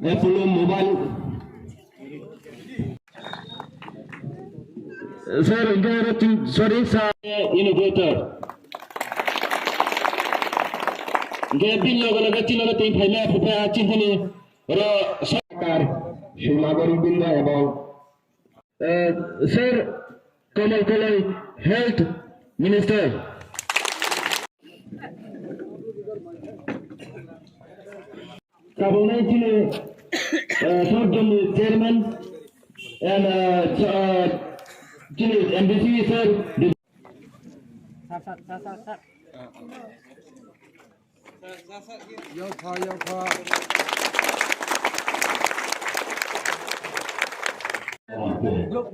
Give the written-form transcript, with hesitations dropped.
Apollo Mobile. Sir, sorry, sir. Innovator. Gapin logo chino na ting phaila phupha chintani ro sarkar shumagari binda ebong sir Kamal Kalai Health Minister. Kabunai chile Chairman and chile MDC sir. Yo pa. Look.